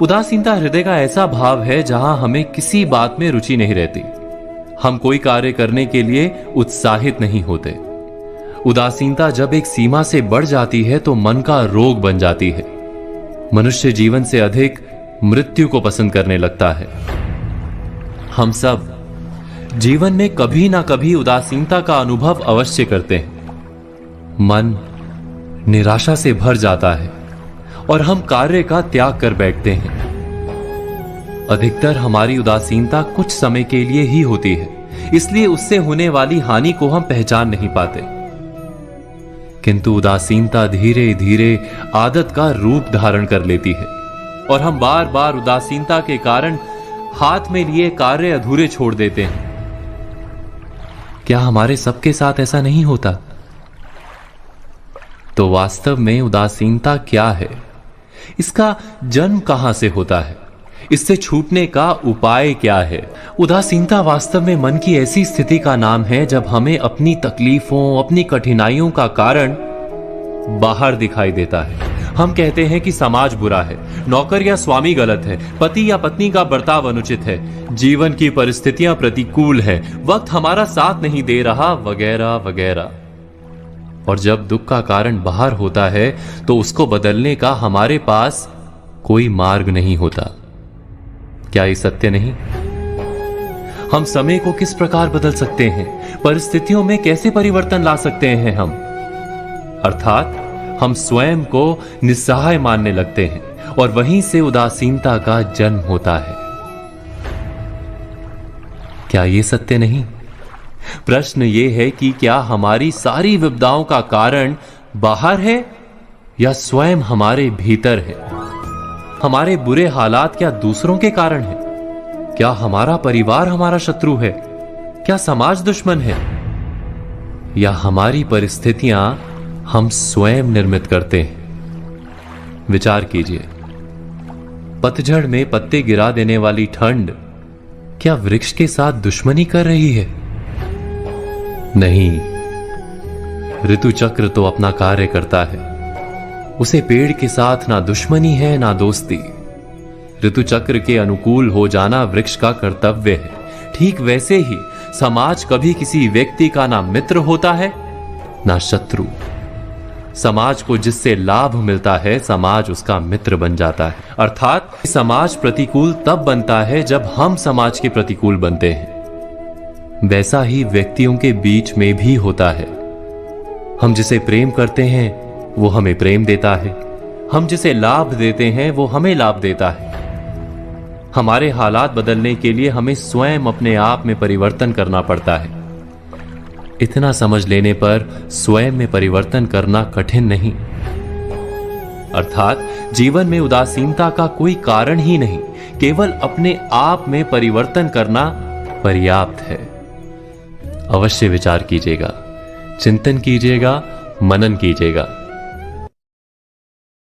उदासीनता हृदय का ऐसा भाव है जहां हमें किसी बात में रुचि नहीं रहती। हम कोई कार्य करने के लिए उत्साहित नहीं होते। उदासीनता जब एक सीमा से बढ़ जाती है तो मन का रोग बन जाती है। मनुष्य जीवन से अधिक मृत्यु को पसंद करने लगता है। हम सब जीवन में कभी ना कभी उदासीनता का अनुभव अवश्य करते हैं। मन निराशा से भर जाता है और हम कार्य का त्याग कर बैठते हैं। अधिकतर हमारी उदासीनता कुछ समय के लिए ही होती है, इसलिए उससे होने वाली हानि को हम पहचान नहीं पाते। किंतु उदासीनता धीरे धीरे आदत का रूप धारण कर लेती है और हम बार बार उदासीनता के कारण हाथ में लिए कार्य अधूरे छोड़ देते हैं। क्या हमारे सबके साथ ऐसा नहीं होता? तो वास्तव में उदासीनता क्या है? इसका जन्म कहां से होता है? इससे छूटने का उपाय क्या है? उदासीनता वास्तव में मन की ऐसी स्थिति का नाम है जब हमें अपनी तकलीफों, अपनी कठिनाइयों का कारण बाहर दिखाई देता है। हम कहते हैं कि समाज बुरा है, नौकर या स्वामी गलत है, पति या पत्नी का बर्ताव अनुचित है, जीवन की परिस्थितियां प्रतिकूल है, वक्त हमारा साथ नहीं दे रहा, वगैरह वगैरह। और जब दुख का कारण बाहर होता है तो उसको बदलने का हमारे पास कोई मार्ग नहीं होता। क्या ये सत्य नहीं? हम समय को किस प्रकार बदल सकते हैं? परिस्थितियों में कैसे परिवर्तन ला सकते हैं हम? अर्थात हम स्वयं को निस्सहाय मानने लगते हैं और वहीं से उदासीनता का जन्म होता है। क्या ये सत्य नहीं? प्रश्न ये है कि क्या हमारी सारी विपदाओं का कारण बाहर है या स्वयं हमारे भीतर है? हमारे बुरे हालात क्या दूसरों के कारण है? क्या हमारा परिवार हमारा शत्रु है? क्या समाज दुश्मन है? या हमारी परिस्थितियां हम स्वयं निर्मित करते हैं? विचार कीजिए। पतझड़ में पत्ते गिरा देने वाली ठंड क्या वृक्ष के साथ दुश्मनी कर रही है? नहीं, ऋतु चक्र तो अपना कार्य करता है। उसे पेड़ के साथ ना दुश्मनी है ना दोस्ती। ऋतु चक्र के अनुकूल हो जाना वृक्ष का कर्तव्य है। ठीक वैसे ही समाज कभी किसी व्यक्ति का ना मित्र होता है ना शत्रु। समाज को जिससे लाभ मिलता है, समाज उसका मित्र बन जाता है। अर्थात समाज प्रतिकूल तब बनता है जब हम समाज के प्रतिकूल बनते हैं। वैसा ही व्यक्तियों के बीच में भी होता है। हम जिसे प्रेम करते हैं वो हमें प्रेम देता है, हम जिसे लाभ देते हैं वो हमें लाभ देता है। हमारे हालात बदलने के लिए हमें स्वयं अपने आप में परिवर्तन करना पड़ता है। इतना समझ लेने पर स्वयं में परिवर्तन करना कठिन नहीं। अर्थात जीवन में उदासीनता का कोई कारण ही नहीं, केवल अपने आप में परिवर्तन करना पर्याप्त है। अवश्य विचार कीजिएगा, चिंतन कीजिएगा, मनन कीजिएगा।